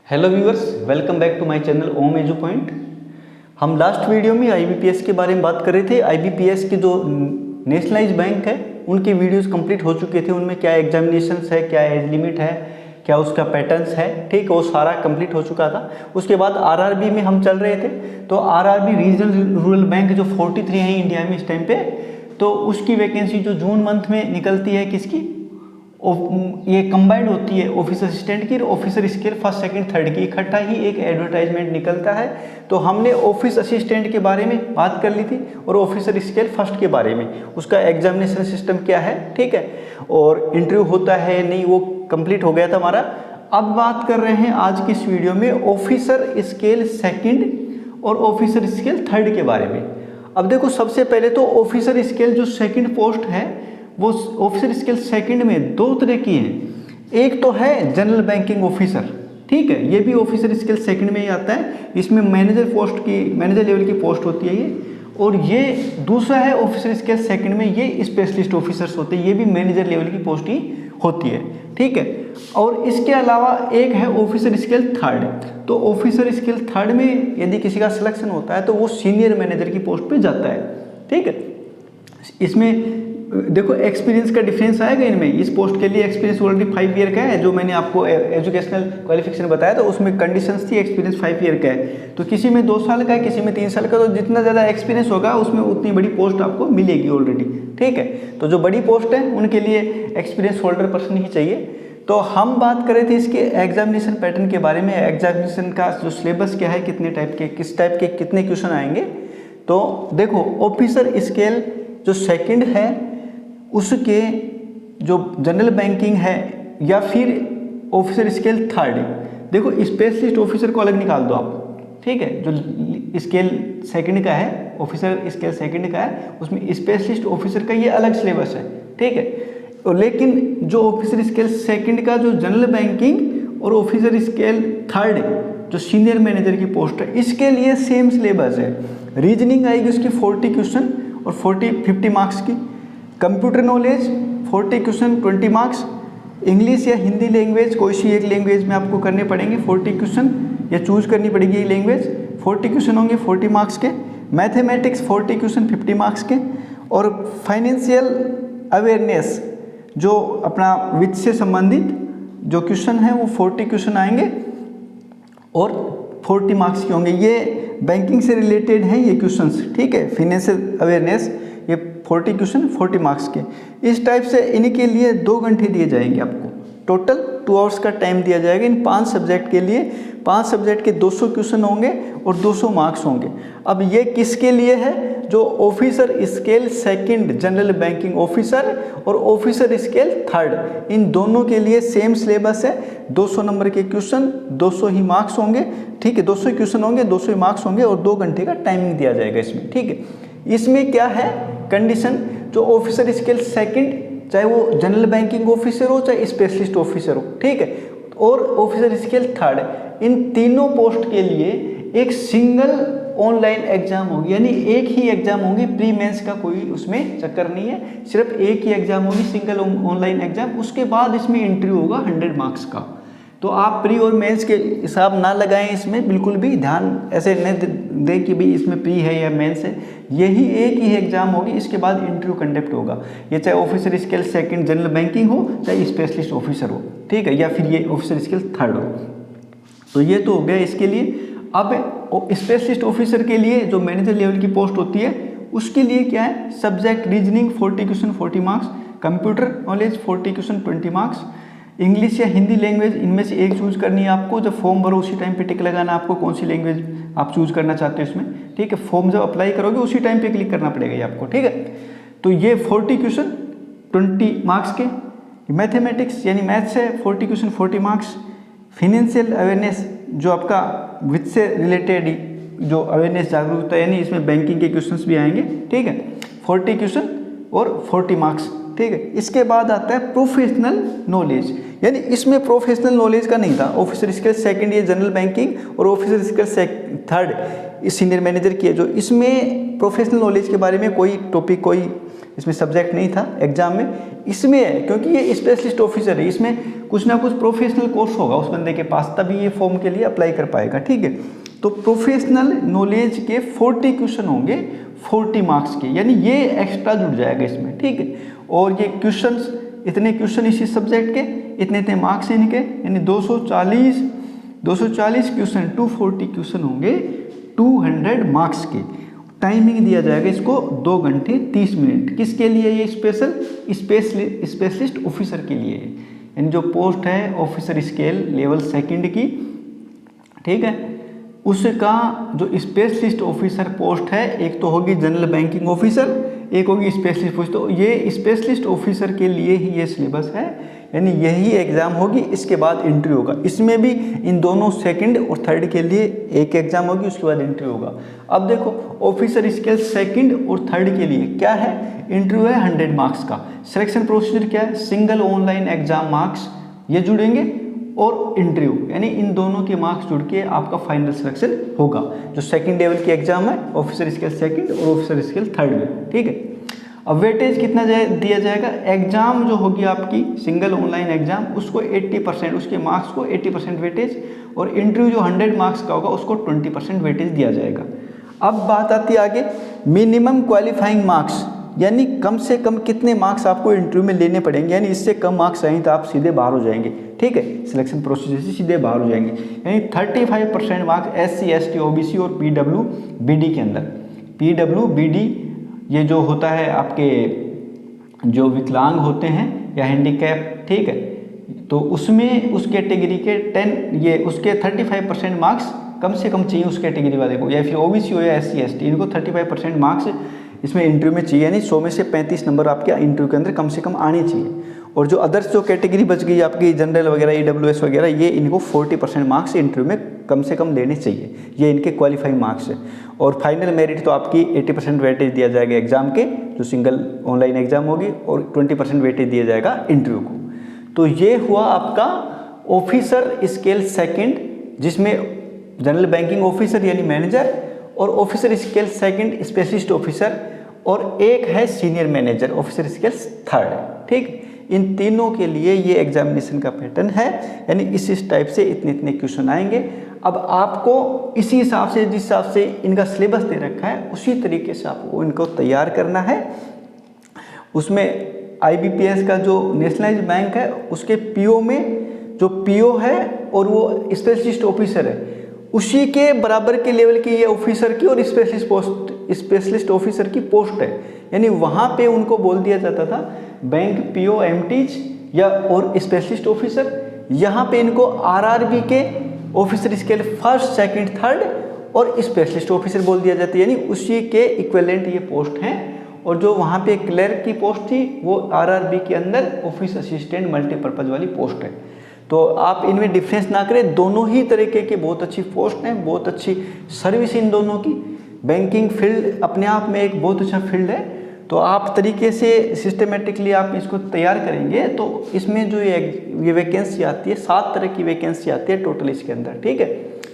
Hello viewers, welcome back to my channel Om edu point. हम last video में IBPS के बारे में बात कर रहे थे। आईबीपीएस के जो नेशनलाइज बैंक है उनके वीडियोस कंप्लीट हो चुके थे। उनमें क्या एग्जामिनेशंस है, क्या एज लिमिट है, क्या उसका पैटर्न्स है, ठीक, वो सारा कंप्लीट हो चुका था। उसके बाद आरआरबी में हम चल रहे थे। तो आरआरबी रीजनल रूरल बैंक जो 43 है इंडिया में इस टाइम पे, तो उसकी वैकेंसी जो जून मंथ में निकलती है किसकी, ये कंबाइंड होती है ऑफिसर असिस्टेंट की और officer scale first second third की, इकट्ठा ही एक एडवर्टाइजमेंट निकलता है। तो हमने ऑफिस असिस्टेंट के बारे में बात कर ली थी और ऑफिसर स्केल फर्स्ट के बारे में, उसका एग्जामिनेशन सिस्टम क्या है, ठीक है, और इंटरव्यू होता है नहीं, वो कंप्लीट हो गया था हमारा। अब बात कर रहे हैं आज की इस वीडियो में ऑफिसर स्केल सेकेंड और ऑफिसर स्केल थर्ड के बारे में। अब देखो, सबसे पहले तो ऑफिसर स्केल जो सेकेंड पोस्ट है वो ऑफिसर स्केल सेकंड में दो तरह की है। एक तो है जनरल बैंकिंग ऑफिसर, ठीक है, ये भी ऑफिसर स्केल सेकंड में ही आता है। इसमें मैनेजर लेवल की पोस्ट होती है ये। और ये दूसरा है ऑफिसर स्केल सेकंड में, ये स्पेशलिस्ट ऑफिसर्स होते हैं, ये भी मैनेजर लेवल की पोस्ट ही होती है, ठीक है। और इसके अलावा एक है ऑफिसर स्केल थर्ड। तो ऑफिसर स्केल थर्ड में यदि किसी का सिलेक्शन होता है तो वो सीनियर मैनेजर की पोस्ट पे जाता है, ठीक है। इसमें देखो एक्सपीरियंस का डिफरेंस आएगा इनमें। इस पोस्ट के लिए एक्सपीरियंस ऑलरेडी 5 ईयर का है, जो मैंने आपको एजुकेशनल क्वालिफिकेशन बताया था उसमें कंडीशंस थी एक्सपीरियंस 5 ईयर का है। तो किसी में 2 साल का है, किसी में 3 साल का। तो जितना ज़्यादा एक्सपीरियंस होगा उसमें उतनी बड़ी पोस्ट आपको मिलेगी ऑलरेडी, ठीक है। तो जो बड़ी पोस्ट है उनके लिए एक्सपीरियंस होल्डर पर्सन ही चाहिए। तो हम बात कर रहे थे इसके एग्जामिनेशन पैटर्न के बारे में। एग्जामिनेशन का जो सिलेबस क्या है, कितने टाइप के, किस टाइप के कितने क्वेश्चन आएंगे। तो देखो, ऑफिसर स्केल जो सेकंड है उसके जो जनरल बैंकिंग है, या फिर ऑफिसर स्केल थर्ड, देखो स्पेशलिस्ट ऑफिसर को अलग निकाल दो आप, ठीक है। जो स्केल सेकंड का है, ऑफिसर स्केल सेकंड का है, उसमें स्पेशलिस्ट ऑफिसर का ये अलग सिलेबस है, ठीक है। और लेकिन जो ऑफिसर स्केल सेकंड का जो जनरल बैंकिंग और ऑफिसर स्केल थर्ड जो सीनियर मैनेजर की पोस्ट है, इसके लिए सेम सिलेबस है। रीजनिंग आएगी उसकी 40 क्वेश्चन और 50 मार्क्स की। Computer knowledge 40 question 20 marks. English या हिंदी लैंग्वेज कोई सी एक लैंग्वेज में आपको करने पड़ेंगे 40 क्वेश्चन, या चूज करनी पड़ेगी ये लैंग्वेज। 40 क्वेश्चन होंगे 40 मार्क्स के। मैथमेटिक्स 40 क्वेश्चन 50 मार्क्स के। और फाइनेंशियल अवेयरनेस जो अपना वित्त से संबंधित जो क्वेश्चन है वो 40 क्वेश्चन आएंगे और 40 मार्क्स के होंगे। ये बैंकिंग से रिलेटेड हैं ये क्वेश्चंस, ठीक है। फाइनेंशियल अवेयरनेस ये 40 क्वेश्चन 40 मार्क्स के। इस टाइप से इनके लिए 2 घंटे दिए जाएंगे आपको। टोटल 2 आवर्स का टाइम दिया जाएगा इन 5 सब्जेक्ट के लिए। 5 सब्जेक्ट के 200 क्वेश्चन होंगे और 200 मार्क्स होंगे। अब ये किसके लिए है? जो officer scale second general banking officer और ऑफिसर स्केल थर्ड, इन दोनों के लिए सेम सिलेबस है। 200 नंबर के क्वेश्चन, 200 ही मार्क्स होंगे, ठीक है। 200 क्वेश्चन होंगे, 200 ही मार्क्स होंगे और 2 घंटे का टाइमिंग दिया जाएगा इसमें, ठीक है। इसमें क्या है कंडीशन, जो ऑफिसर स्केल सेकंड, चाहे वो जनरल बैंकिंग ऑफिसर हो चाहे स्पेशलिस्ट ऑफिसर हो, ठीक है, और ऑफिसर स्केल थर्ड, इन तीनों पोस्ट के लिए एक सिंगल ऑनलाइन एग्जाम होगी, यानी एक ही एग्जाम होगी। प्री मेंस का कोई उसमें चक्कर नहीं है, सिर्फ एक ही एग्जाम होगी, सिंगल ऑनलाइन एग्जाम। उसके बाद इसमें इंटरव्यू होगा 100 मार्क्स का। तो आप प्री और मेंस के हिसाब ना लगाएं, इसमें बिल्कुल भी ध्यान ऐसे न दें कि भाई इसमें प्री है या मेंस है। यही एक ही एग्जाम होगी, इसके बाद इंटरव्यू कंडक्ट होगा। ये चाहे officer scale second general banking हो चाहे स्पेशलिस्ट ऑफिसर हो, ठीक है, या फिर ये ऑफिसर स्केल थर्ड हो। तो ये तो हो गया इसके लिए। अब स्पेशलिस्ट ऑफिसर के लिए जो मैनेजर लेवल की पोस्ट होती है उसके लिए क्या है, subject reasoning 40 question 40 marks, computer knowledge 40 question 20 marks, English या हिंदी लैंग्वेज इनमें से एक चूज करनी है आपको। जब फॉर्म भरो उसी टाइम पे टिक लगाना आपको कौन सी लैंग्वेज आप चूज करना चाहते हो इसमें, ठीक है। फॉर्म जब अप्लाई करोगे उसी टाइम पे क्लिक करना पड़ेगा ये आपको, ठीक है। तो ये 40 क्वेश्चन 20 मार्क्स के। मैथमेटिक्स यानी मैथ्स है 40 क्वेश्चन 40 मार्क्स। फाइनेंशियल अवेयरनेस जो आपका वित्त से रिलेटेड जो अवेयरनेस जागरूकता, यानी इसमें बैंकिंग के क्वेश्चंस भी आएंगे, ठीक है, 40 क्वेश्चन और 40 मार्क्स, ठीक है। इसके बाद आता है प्रोफेशनल नॉलेज, यानी इसमें प्रोफेशनल नॉलेज का नहीं था। ऑफिसर स्केल सेकंड ये जनरल बैंकिंग और officer scale third senior manager की है, जो इसमें प्रोफेशनल नॉलेज के बारे में कोई टॉपिक, कोई इसमें सब्जेक्ट नहीं था एग्जाम में, इसमें है क्योंकि ये स्पेशलिस्ट ऑफिसर है, इसमें कुछ ना कुछ प्रोफेशनल कोर्स होगा उस बंदे के पास, तभी ये फॉर्म के लिए अप्लाई कर पाएगा। ठीक है, तो प्रोफेशनल नॉलेज के 40 क्वेश्चन होंगे 40 मार्क्स के, यानी ये एक्स्ट्रा जुड़ जाएगा इसमें। ठीक है, और ये क्वेश्चंस, इतने क्वेश्चन इसी सब्जेक्ट के, इतने इतने मार्क्स इनके, यानी 240 क्वेश्चन 240 क्वेश्चन होंगे 200 मार्क्स के। टाइमिंग दिया जाएगा इसको 2 घंटे 30 मिनट। किसके लिए ये स्पेशलिस्ट ऑफिसर के लिए, यानी जो पोस्ट है ऑफिसर स्केल लेवल 2 की, ठीक है, उसका जो स्पेशलिस्ट ऑफिसर पोस्ट है, एक तो होगी जनरल बैंकिंग ऑफिसर, एक होगी स्पेशलिस्ट पोस्ट। तो ये स्पेशलिस्ट ऑफिसर के लिए ही ये सिलेबस है, यानी यही एग्ज़ाम होगी, इसके बाद इंटरव्यू होगा। इसमें भी इन दोनों 2nd और 3rd के लिए एक एग्ज़ाम होगी, उसके बाद इंटरव्यू होगा। अब देखो ऑफिसर स्केल 2nd और 3rd के लिए क्या है, इंटरव्यू है 100 मार्क्स का। सिलेक्शन प्रोसीजर क्या है, सिंगल ऑनलाइन एग्जाम मार्क्स ये जुड़ेंगे और इंटरव्यू, यानी इन दोनों के मार्क्स जुड़ के आपका फाइनल सिलेक्शन होगा। जो 2nd लेवल की एग्जाम है ऑफिसर स्केल 2nd और ऑफिसर स्केल 3rd में। ठीक है, अब वेटेज कितना दिया जाएगा, एग्जाम जो होगी आपकी सिंगल ऑनलाइन एग्जाम, उसको 80%, उसके मार्क्स को 80% वेटेज, और इंटरव्यू जो 100 मार्क्स का होगा उसको 20% वेटेज दिया जाएगा। अब बात आती है आगे मिनिमम क्वालिफाइंग मार्क्स, यानी कम से कम कितने मार्क्स आपको इंटरव्यू में लेने पड़ेंगे, यानी इससे कम मार्क्स आएंगे तो आप सीधे बाहर हो जाएंगे। ठीक है, सिलेक्शन प्रोसीजर से सीधे बाहर हो जाएंगे, यानी 35% मार्क्स SC ST OBC और PWBD के अंदर। PWBD ये जो होता है आपके जो विकलांग होते हैं या हैंडीकैप, ठीक है, तो उसमें उस कैटेगरी के 35% मार्क्स कम से कम चाहिए उस कैटेगरी वाले को, या फिर OBC हो या SC ST, इनको 35% मार्क्स इसमें इंटरव्यू में चाहिए, यानी 100 में से 35 नंबर आपके इंटरव्यू के अंदर कम से कम आने चाहिए। और जो अदर्स जो कैटेगरी बच गई आपकी जनरल वगैरह EWS वगैरह, ये इनको 40% मार्क्स इंटरव्यू में कम से कम लेने चाहिए, ये इनके क्वालिफाइंग मार्क्स है। और फाइनल मेरिट तो आपकी 80% वेटेज दिया जाएगा एग्जाम के, जो सिंगल ऑनलाइन एग्जाम होगी, और 20% वेटेज दिया जाएगा इंटरव्यू को। तो ये हुआ आपका ऑफिसर स्केल 2nd, जिसमें जनरल बैंकिंग ऑफिसर यानी मैनेजर, और officer scale 2nd specialist officer, और एक है senior manager officer scale 3rd। ठीक, इन तीनों के लिए ये एग्जामिनेशन का पैटर्न है, यानी इस टाइप से इतने इतने क्वेश्चन आएंगे। अब आपको इसी हिसाब से, जिस हिसाब से इनका सिलेबस दे रखा है, उसी तरीके से आपको इनको तैयार करना है। उसमें IBPS का जो नेशनलाइज्ड बैंक है उसके PO में जो PO है और वो स्पेशलिस्ट ऑफिसर है, उसी के बराबर के लेवल की ये ऑफिसर की और स्पेशलिस्ट ऑफिसर की पोस्ट है, यानी वहाँ पे उनको बोल दिया जाता था बैंक PO MTs या और स्पेशलिस्ट ऑफिसर। यहाँ पे इनको RRB के officer scale 1st 2nd 3rd और स्पेशलिस्ट ऑफिसर बोल दिया जाता है, यानी उसी के इक्विवेलेंट ये पोस्ट हैं। और जो वहाँ पे क्लर्क की पोस्ट थी वो RRB के अंदर ऑफिस असिस्टेंट मल्टीपर्पज़ वाली पोस्ट है। तो आप इनमें डिफरेंस ना करें, दोनों ही तरीके के बहुत अच्छी पोस्ट हैं, बहुत अच्छी सर्विस इन दोनों की। बैंकिंग फील्ड अपने आप में एक बहुत अच्छा फील्ड है, तो आप तरीके से सिस्टमेटिकली आप इसको तैयार करेंगे तो इसमें जो ये वैकेंसी आती है, 7 तरह की वैकेंसी आती है टोटल इसके अंदर। ठीक है,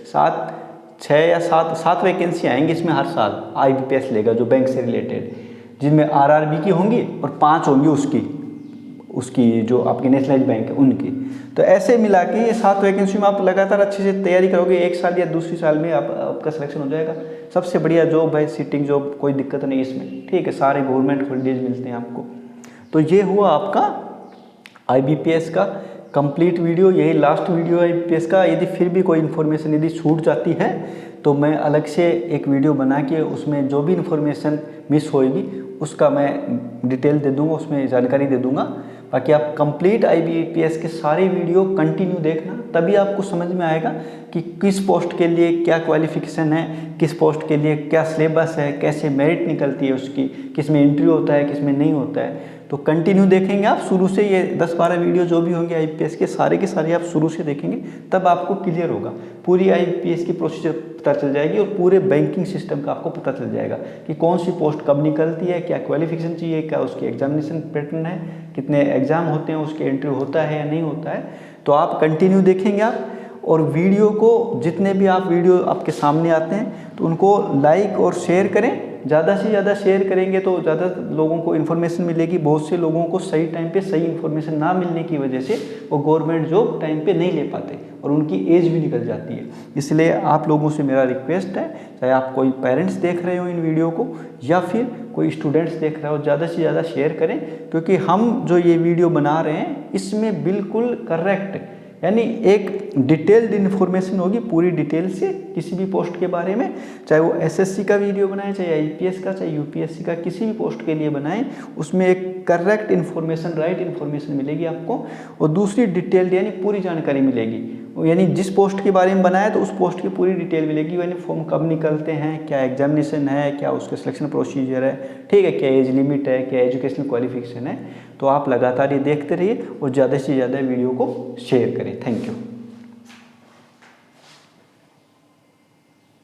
7 वैकेंसी आएंगी इसमें हर साल IBPS लेगा, जो बैंक से रिलेटेड, जिनमें RRB की होंगी और 5 होंगी उसकी जो आपकी नेशनलाइज्ड बैंक है उनकी। तो ऐसे मिला के ये 7 वैकेंसी में आप लगातार अच्छे से तैयारी करोगे, 1 साल या दूसरी साल में आपका सिलेक्शन हो जाएगा। सबसे बढ़िया जॉब है, सिटिंग जॉब, कोई दिक्कत नहीं इसमें। ठीक है, सारे गवर्नमेंट हॉलीडेज मिलते हैं आपको। तो ये हुआ आपका IBPS का कंप्लीट वीडियो, यही लास्ट वीडियो है IBPS का। यदि फिर भी कोई इन्फॉर्मेशन यदि छूट जाती है तो मैं अलग से एक वीडियो बना के उसमें जो भी इन्फॉर्मेशन मिस होएगी उसका मैं डिटेल दे दूँगा, उसमें जानकारी दे दूँगा। बाकी आप कंप्लीट IBPS के सारे वीडियो कंटिन्यू देखना, तभी आपको समझ में आएगा कि किस पोस्ट के लिए क्या क्वालिफिकेशन है, किस पोस्ट के लिए क्या सिलेबस है, कैसे मेरिट निकलती है उसकी, किस में इंटरव्यू होता है, किस में नहीं होता है। तो कंटिन्यू देखेंगे आप शुरू से, ये 10-12 वीडियो जो भी होंगे IBPS के सारे आप शुरू से देखेंगे, तब आपको क्लियर होगा, पूरी IBPS की प्रोसीजर पता चल जाएगी और पूरे बैंकिंग सिस्टम का आपको पता चल जाएगा कि कौन सी पोस्ट कब निकलती है, क्या क्वालिफिकेशन चाहिए, क्या उसकी एग्जामिनेशन पैटर्न है, कितने एग्जाम होते हैं, उसके इंटरव्यू होता है या नहीं होता है। तो आप कंटिन्यू देखेंगे आप, और वीडियो को जितने भी आप वीडियो आपके सामने आते हैं तो उनको लाइक और शेयर करें ज़्यादा से ज़्यादा शेयर करेंगे तो ज़्यादा लोगों को इन्फॉर्मेशन मिलेगी। बहुत से लोगों को सही टाइम पे सही इन्फॉर्मेशन ना मिलने की वजह से वो गवर्नमेंट जॉब टाइम पे नहीं ले पाते और उनकी एज भी निकल जाती है। इसलिए आप लोगों से मेरा रिक्वेस्ट है, चाहे आप कोई पेरेंट्स देख रहे हो इन वीडियो को या फिर कोई स्टूडेंट्स देख रहे हो, ज़्यादा से ज़्यादा शेयर करें, क्योंकि हम जो ये वीडियो बना रहे हैं इसमें बिल्कुल करेक्ट यानी एक डिटेल्ड इन्फॉर्मेशन होगी, पूरी डिटेल से किसी भी पोस्ट के बारे में, चाहे वो एसएससी का वीडियो बनाएं, चाहे आईपीएस का, चाहे यूपीएससी का, किसी भी पोस्ट के लिए बनाएं, उसमें एक करेक्ट इन्फॉर्मेशन, राइट इन्फॉर्मेशन मिलेगी आपको। और दूसरी डिटेल्ड यानी पूरी जानकारी मिलेगी, यानी जिस पोस्ट के बारे में बनाया तो उस पोस्ट की पूरी डिटेल मिलेगी, यानी फॉर्म कब निकलते हैं, क्या एग्जामिनेशन है, क्या उसका सिलेक्शन प्रोसीजर है, ठीक है, क्या एज लिमिट है, क्या एजुकेशनल क्वालिफिकेशन है। तो आप लगातार ये देखते रहिए और ज़्यादा से ज़्यादा वीडियो को शेयर करें। Thank you.